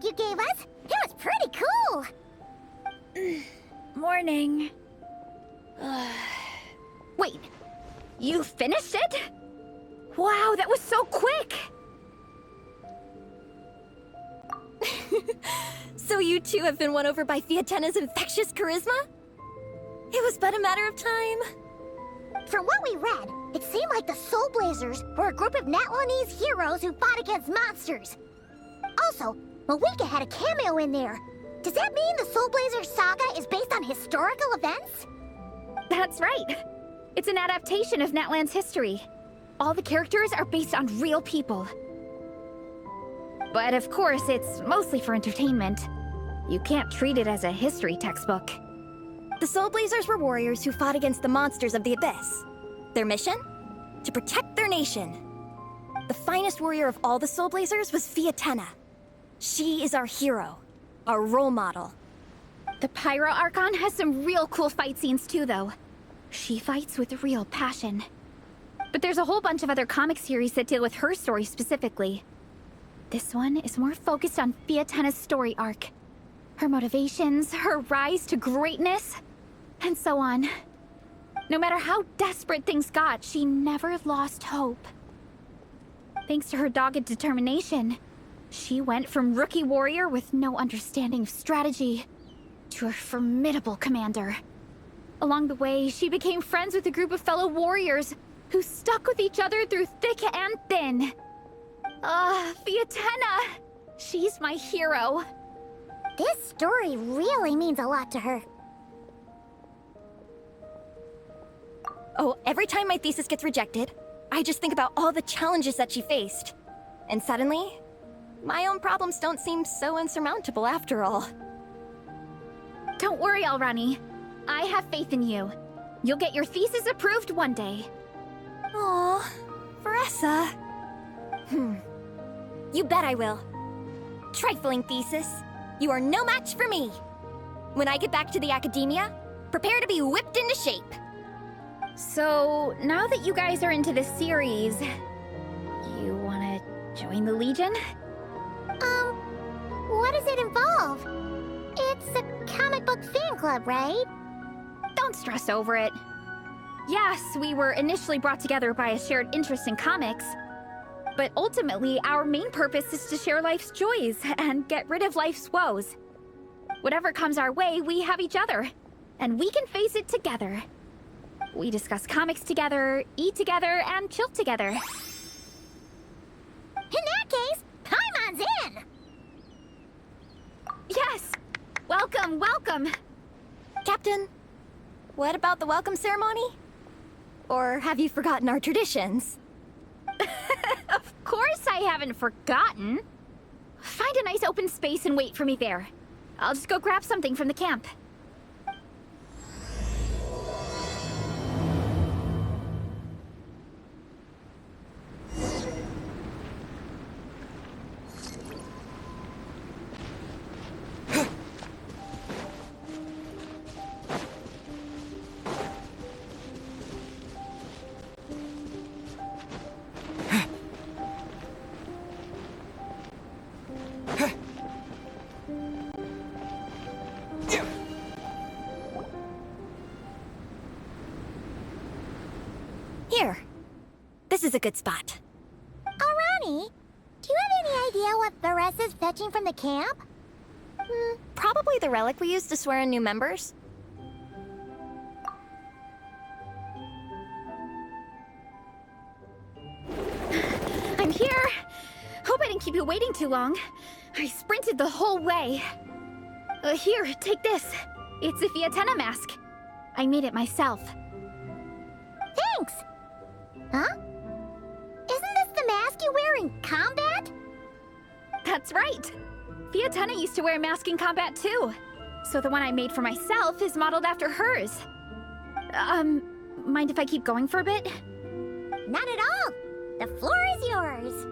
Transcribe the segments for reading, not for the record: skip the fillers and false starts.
You gave us. It was pretty cool. Morning. Wait, you finished it? Wow, that was so quick! So you two have been won over by Fiatena's infectious charisma? It was but a matter of time. From what we read, it seemed like the Soulblazers were a group of Natlanese heroes who fought against monsters. Also, Malika had a cameo in there. Does that mean the Soulblazers saga is based on historical events? That's right. It's an adaptation of Natlan's history. All the characters are based on real people. But of course, it's mostly for entertainment. You can't treat it as a history textbook. The Soulblazers were warriors who fought against the monsters of the Abyss. Their mission? To protect their nation. The finest warrior of all the Soulblazers was Fiatena. She is our hero, our role model. The Pyro Archon has some real cool fight scenes too, though. She fights with real passion. But there's a whole bunch of other comic series that deal with her story specifically. This one is more focused on Fiatena's story arc. Her motivations, her rise to greatness, and so on. No matter how desperate things got, she never lost hope. Thanks to her dogged determination, she went from rookie warrior with no understanding of strategy to a formidable commander. Along the way, she became friends with a group of fellow warriors who stuck with each other through thick and thin. Fiatena! She's my hero. This story really means a lot to her. Oh, every time my thesis gets rejected, I just think about all the challenges that she faced. And suddenly, my own problems don't seem so insurmountable after all. Don't worry, Alrani. I have faith in you. You'll get your thesis approved one day. Aw, Veressa. You bet I will. Trifling thesis, you are no match for me. When I get back to the academia, prepare to be whipped into shape. So, now that you guys are into this series, you wanna join the Legion? What does it involve? It's a comic book fan club, right? Don't stress over it. Yes, we were initially brought together by a shared interest in comics, but ultimately our main purpose is to share life's joys and get rid of life's woes. Whatever comes our way, we have each other, and we can face it together. We discuss comics together, eat together, and chill together. In that case, Paimon's in! Yes! Welcome, welcome! Captain, what about the welcome ceremony? Or have you forgotten our traditions? Of course I haven't forgotten. Find a nice open space and wait for me there. I'll just go grab something from the camp. Here. This is a good spot. Alrani, do you have any idea what Veressa's fetching from the camp? Probably the relic we used to swear in new members. I'm here! Hope I didn't keep you waiting too long. I sprinted the whole way. Here, take this. It's a Fiatena mask. I made it myself. Thanks. Huh? Isn't this the mask you wear in combat? That's right. Fiatena used to wear a mask in combat too. So the one I made for myself is modeled after hers. Mind if I keep going for a bit? Not at all. The floor is yours.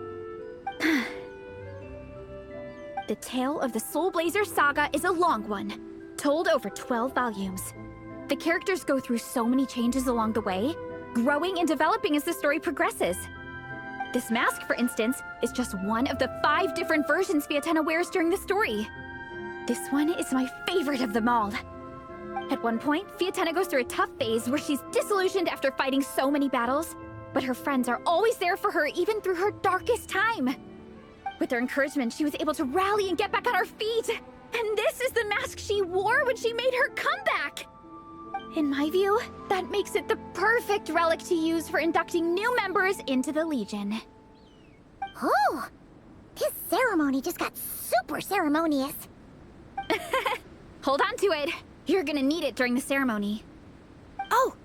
The tale of the Soulblazers saga is a long one, told over 12 volumes. The characters go through so many changes along the way, growing and developing as the story progresses. This mask, for instance, is just one of the 5 different versions Fiatena wears during the story. This one is my favorite of them all. At one point, Fiatena goes through a tough phase where she's disillusioned after fighting so many battles, but her friends are always there for her even through her darkest time. With their encouragement, she was able to rally and get back on her feet. And this is the mask she wore when she made her comeback. In my view, that makes it the perfect relic to use for inducting new members into the Legion. Oh, this ceremony just got super ceremonious. Hold on to it. You're gonna need it during the ceremony. Oh,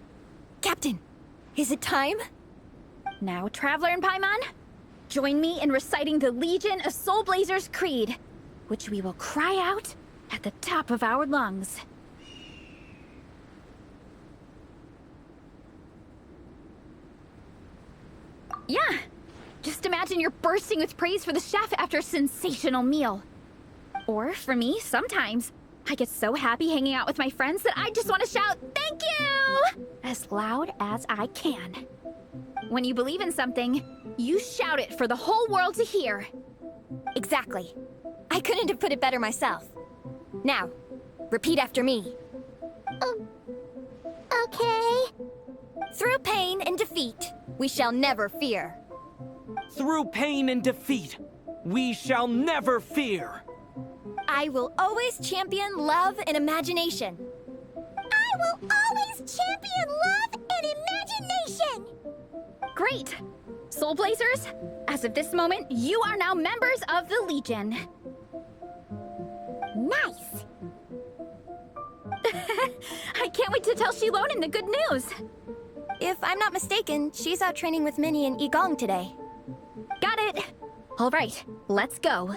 Captain, is it time? Now, Traveler and Paimon, join me in reciting the Legion of Soulblazers Creed, which we will cry out at the top of our lungs. Yeah, just imagine you're bursting with praise for the chef after a sensational meal. Or, for me, sometimes, I get so happy hanging out with my friends that I just want to shout, "Thank you!" as loud as I can. When you believe in something, you shout it for the whole world to hear. Exactly. I couldn't have put it better myself. Now, repeat after me. Okay. Through pain and defeat, we shall never fear. Through pain and defeat, we shall never fear. I will always champion love and imagination. I will always champion love and imagination. Great! Soulblazers, as of this moment, you are now members of the Legion. Nice. I can't wait to tell Shilonen the good news. If I'm not mistaken, she's out training with Minnie and Igong today. Got it. All right, let's go.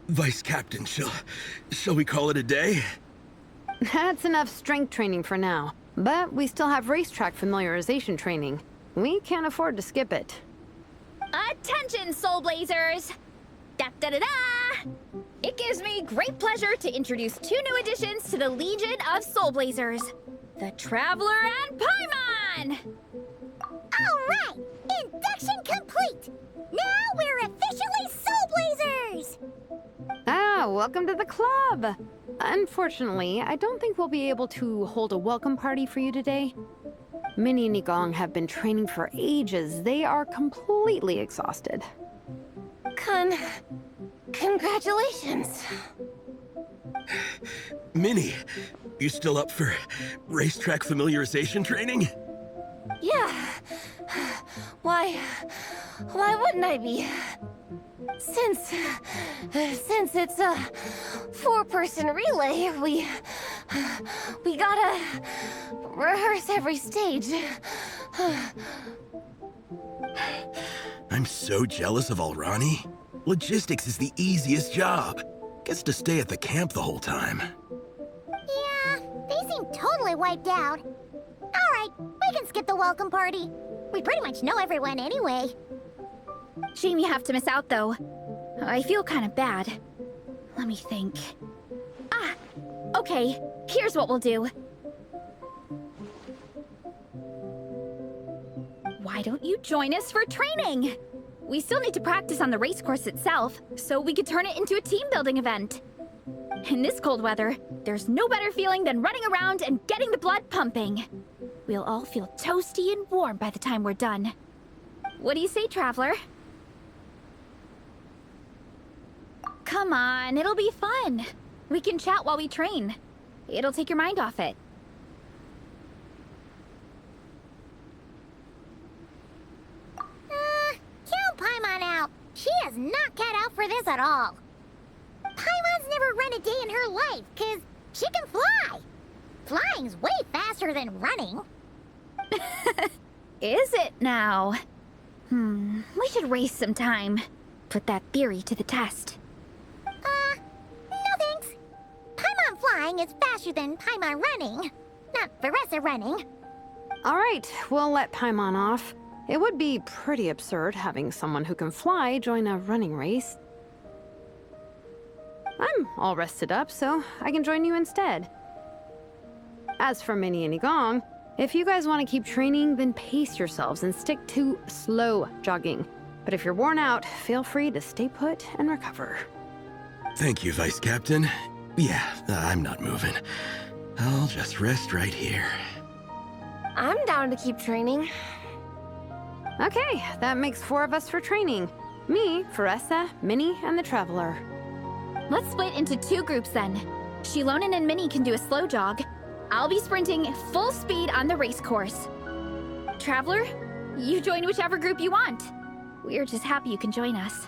Vice Captain, shall we call it a day? That's enough strength training for now. But we still have racetrack familiarization training. We can't afford to skip it. Attention, Soulblazers! Da-da-da-da! It gives me great pleasure to introduce 2 new additions to the Legion of Soulblazers. The Traveler and Paimon! All right, induction complete. Now we're officially Soulblazers. Ah, welcome to the club! Unfortunately, I don't think we'll be able to hold a welcome party for you today. Minnie and Igong have been training for ages. They are completely exhausted. Congratulations. Minnie, you still up for racetrack familiarization training? Yeah. Why wouldn't I be? Since it's a 4-person relay, we gotta rehearse every stage. I'm so jealous of Alrani. Logistics is the easiest job. Gets to stay at the camp the whole time. Yeah, they seem totally wiped out. All right, we can skip the welcome party. We pretty much know everyone anyway. Shame you have to miss out, though. I feel kind of bad. Let me think. Ah, okay. Here's what we'll do. Why don't you join us for training? We still need to practice on the race course itself, so we could turn it into a team-building event. In this cold weather, there's no better feeling than running around and getting the blood pumping. We'll all feel toasty and warm by the time we're done. What do you say, Traveler? Come on, it'll be fun. We can chat while we train. It'll take your mind off it. Count Paimon out. She is not cut out for this at all. Paimon's never run a day in her life, 'cause she can fly. Flying's way faster than running. Is it now? We should race sometime. Put that theory to the test. No thanks. Paimon flying is faster than Paimon running. Not Veressa running. All right, we'll let Paimon off. It would be pretty absurd having someone who can fly join a running race. I'm all rested up, so I can join you instead. As for Minnie and Igong, if you guys want to keep training, then pace yourselves and stick to slow jogging. But if you're worn out, feel free to stay put and recover. Thank you, Vice Captain. Yeah, I'm not moving. I'll just rest right here. I'm down to keep training. Okay, that makes 4 of us for training. Me, Veressa, Minnie, and the Traveler. Let's split into 2 groups then. Shilonen and Minnie can do a slow jog. I'll be sprinting full speed on the race course. Traveler, you join whichever group you want. We're just happy you can join us.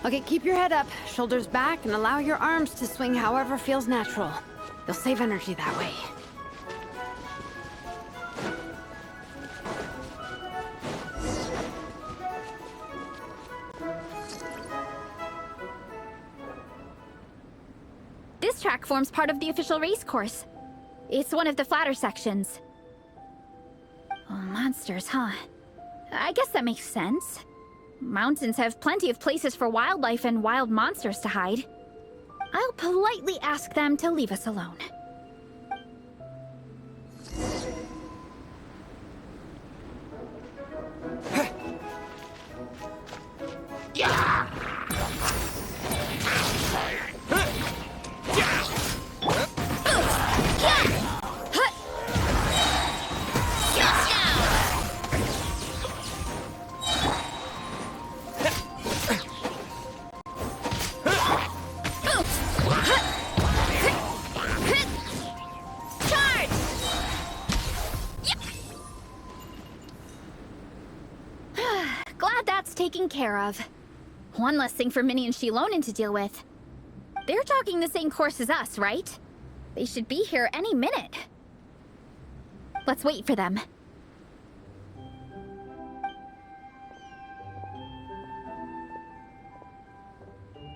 Okay, keep your head up, shoulders back, and allow your arms to swing however feels natural. You'll save energy that way. This track forms part of the official race course. It's one of the flatter sections. Oh, monsters, huh? I guess that makes sense. Mountains have plenty of places for wildlife and wild monsters to hide. I'll politely ask them to leave us alone. Taken care of. One less thing for Minnie and Shilonen to deal with. They're jogging the same course as us, right? They should be here any minute. Let's wait for them.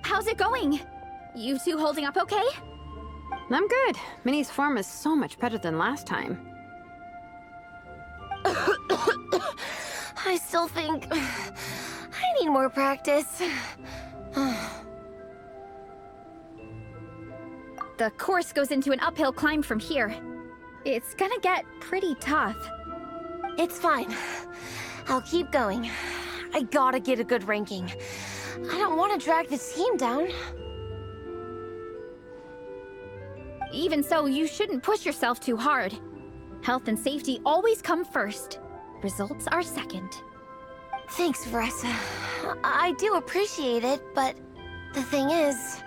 How's it going? You two holding up okay? I'm good. Minnie's form is so much better than last time. I still think I need more practice. The course goes into an uphill climb from here. It's gonna get pretty tough. It's fine. I'll keep going. I gotta get a good ranking. I don't want to drag the team down. Even so, you shouldn't push yourself too hard. Health and safety always come first. Results are second. Thanks, Veressa. I do appreciate it, but the thing is...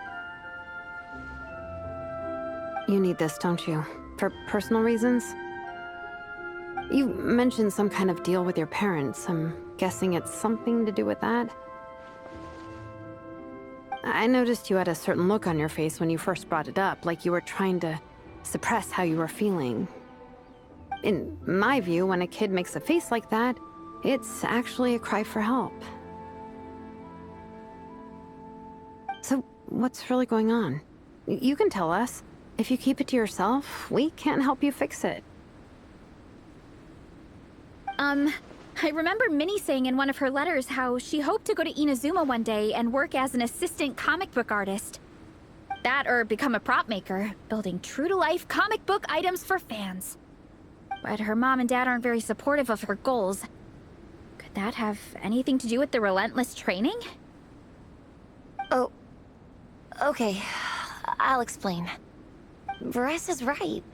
You need this, don't you? For personal reasons? You mentioned some kind of deal with your parents. I'm guessing it's something to do with that? I noticed you had a certain look on your face when you first brought it up, like you were trying to suppress how you were feeling. In my view, when a kid makes a face like that, it's actually a cry for help. So, what's really going on? You can tell us. If you keep it to yourself, we can't help you fix it. I remember Minnie saying in one of her letters how she hoped to go to Inazuma one day and work as an assistant comic book artist. That or become a prop maker, building true-to-life comic book items for fans. But her mom and dad aren't very supportive of her goals. Could that have anything to do with the relentless training? Oh, okay. I'll explain. Varesa's right.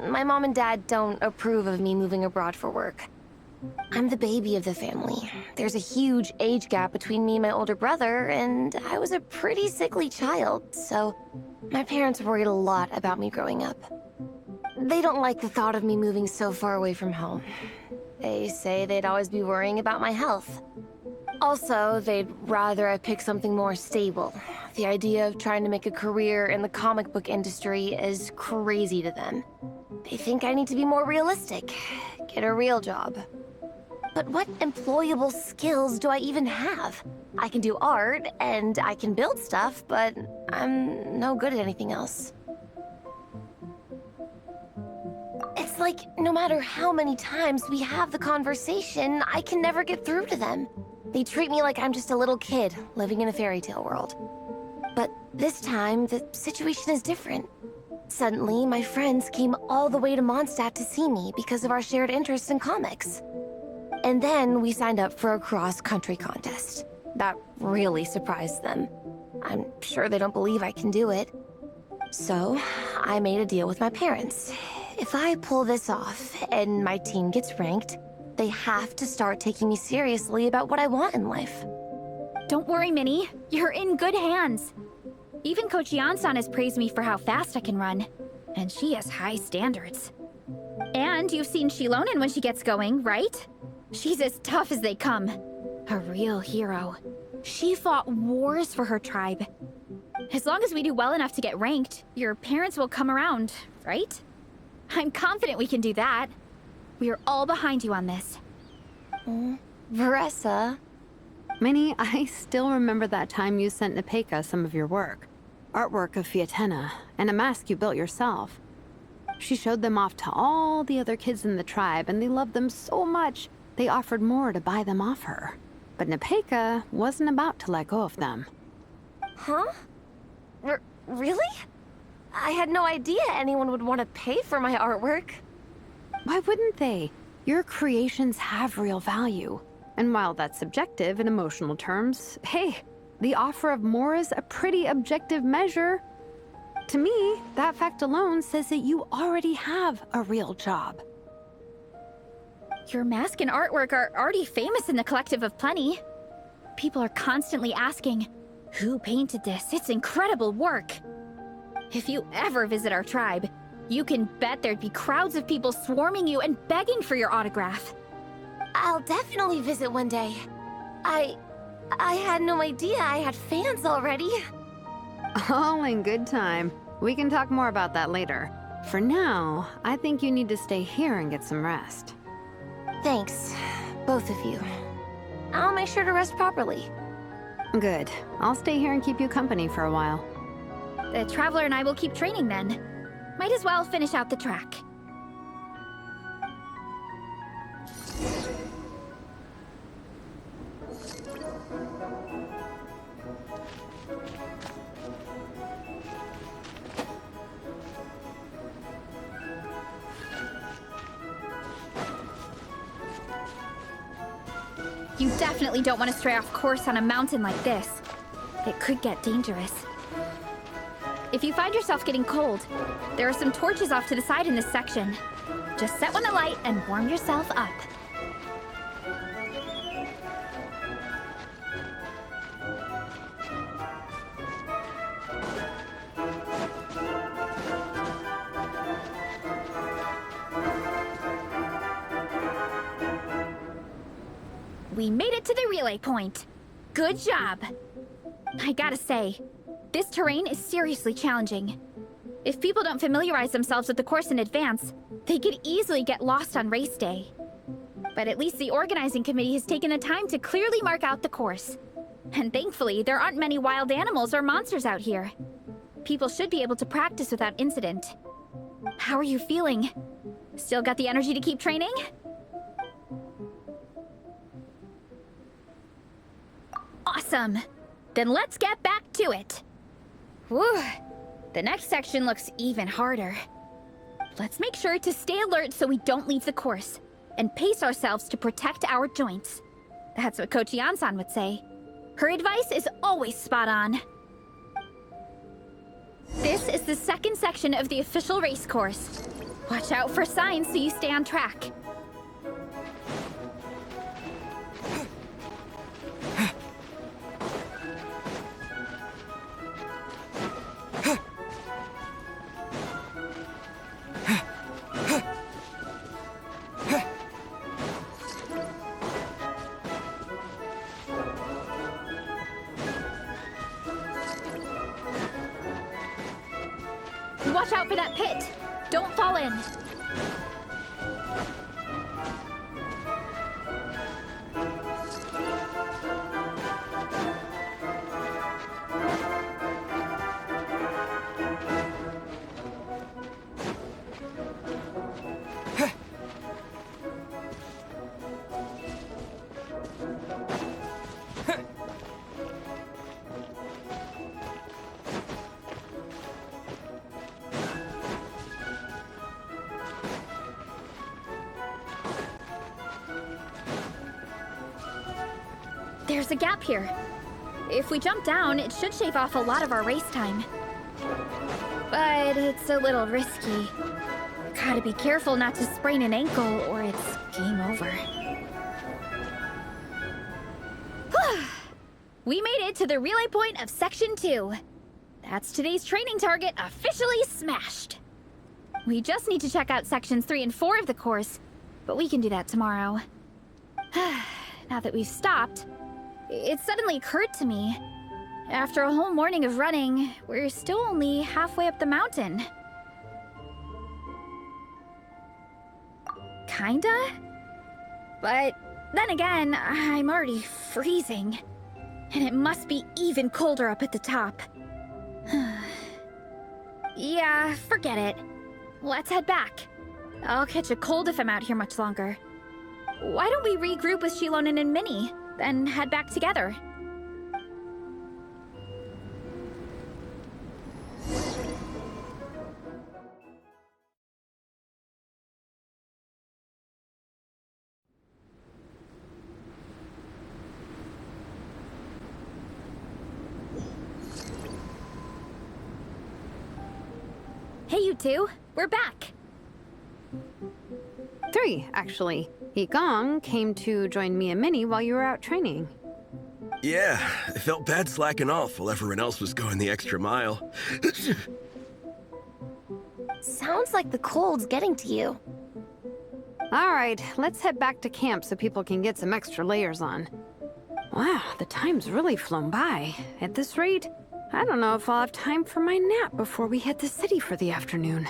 My mom and dad don't approve of me moving abroad for work. I'm the baby of the family. There's a huge age gap between me and my older brother, and I was a pretty sickly child, so my parents worried a lot about me growing up. They don't like the thought of me moving so far away from home. They say they'd always be worrying about my health. Also, they'd rather I pick something more stable. The idea of trying to make a career in the comic book industry is crazy to them. They think I need to be more realistic, get a real job. But what employable skills do I even have? I can do art, and I can build stuff, but I'm no good at anything else. It's like, no matter how many times we have the conversation, I can never get through to them. They treat me like I'm just a little kid living in a fairy tale world. But this time, the situation is different. Suddenly, my friends came all the way to Mondstadt to see me because of our shared interests in comics. And then we signed up for a cross-country contest. That really surprised them. I'm sure they don't believe I can do it. So, I made a deal with my parents. If I pull this off and my team gets ranked, they have to start taking me seriously about what I want in life. Don't worry, Minnie. You're in good hands. Even Coach Yansan has praised me for how fast I can run. And she has high standards. And you've seen Shilonen when she gets going, right? She's as tough as they come. A real hero. She fought wars for her tribe. As long as we do well enough to get ranked, your parents will come around, right? I'm confident we can do that. We are all behind you on this. Varesa. Minnie, I still remember that time you sent Nepeka some of your work. Artwork of Fiatena, and a mask you built yourself. She showed them off to all the other kids in the tribe, and they loved them so much, they offered more to buy them off her. But Nepeka wasn't about to let go of them. Huh? Really? I had no idea anyone would want to pay for my artwork. Why wouldn't they? Your creations have real value. And while that's subjective in emotional terms, hey, the offer of more is a pretty objective measure. To me, that fact alone says that you already have a real job. Your mask and artwork are already famous in the Collective of Plenty. People are constantly asking, who painted this? It's incredible work. If you ever visit our tribe, you can bet there'd be crowds of people swarming you and begging for your autograph. I'll definitely visit one day. I had no idea I had fans already. All in good time. We can talk more about that later. For now, I think you need to stay here and get some rest. Thanks, both of you. I'll make sure to rest properly. Good. I'll stay here and keep you company for a while. The Traveler and I will keep training then. Might as well finish out the track. You definitely don't want to stray off course on a mountain like this. It could get dangerous. If you find yourself getting cold, there are some torches off to the side in this section. Just set one alight and warm yourself up. We made it to the relay point. Good job. I gotta say, this terrain is seriously challenging. If people don't familiarize themselves with the course in advance, they could easily get lost on race day. But at least the organizing committee has taken the time to clearly mark out the course. And thankfully, there aren't many wild animals or monsters out here. people should be able to practice without incident. How are you feeling? Still got the energy to keep training? Awesome! Then let's get back to it! Whew! The next section looks even harder. Let's make sure to stay alert so we don't leave the course, and pace ourselves to protect our joints. That's what Coach Yan-san would say. Her advice is always spot on. This is the second section of the official race course. Watch out for signs so you stay on track. Watch out for that pit! Don't fall in! There's a gap here. If we jump down, it should shave off a lot of our race time. But it's a little risky. Gotta be careful not to sprain an ankle or it's game over. We made it to the relay point of Section 2. That's today's training target officially smashed. We just need to check out Sections 3 and 4 of the course, but we can do that tomorrow. Now that we've stopped, it suddenly occurred to me. After a whole morning of running, we're still only halfway up the mountain. Kinda? But then again, I'm already freezing. And it must be even colder up at the top. Yeah, forget it. Let's head back. I'll catch a cold if I'm out here much longer. Why don't we regroup with Shilonen and Minnie, then head back together? Hey, you two. We're back. 3, actually. Igong came to join me and Minnie while you were out training. Yeah, I felt bad slacking off while everyone else was going the extra mile. Sounds like the cold's getting to you. All right, let's head back to camp so people can get some extra layers on. Wow, the time's really flown by. At this rate, I don't know if I'll have time for my nap before we hit the city for the afternoon.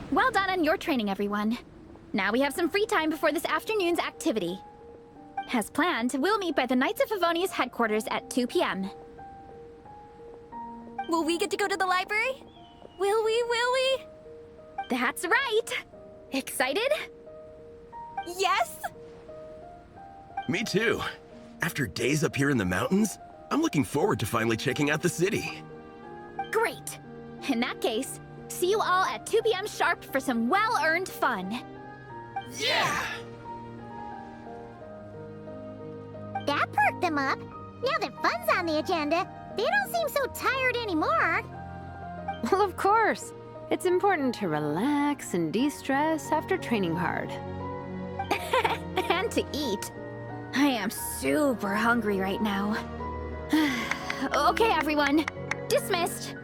Well done on your training, everyone. Now we have some free time before this afternoon's activity. As planned, we'll meet by the Knights of Favonius headquarters at 2 p.m. Will we get to go to the library? Will we? That's right! Excited? Yes! Me too. After days up here in the mountains, I'm looking forward to finally checking out the city. Great! In that case, see you all at 2 p.m. sharp for some well-earned fun. Yeah! That perked them up. Now that fun's on the agenda, they don't seem so tired anymore. Well, of course. It's important to relax and de-stress after training hard. And to eat. I am super hungry right now. Okay, everyone. Dismissed.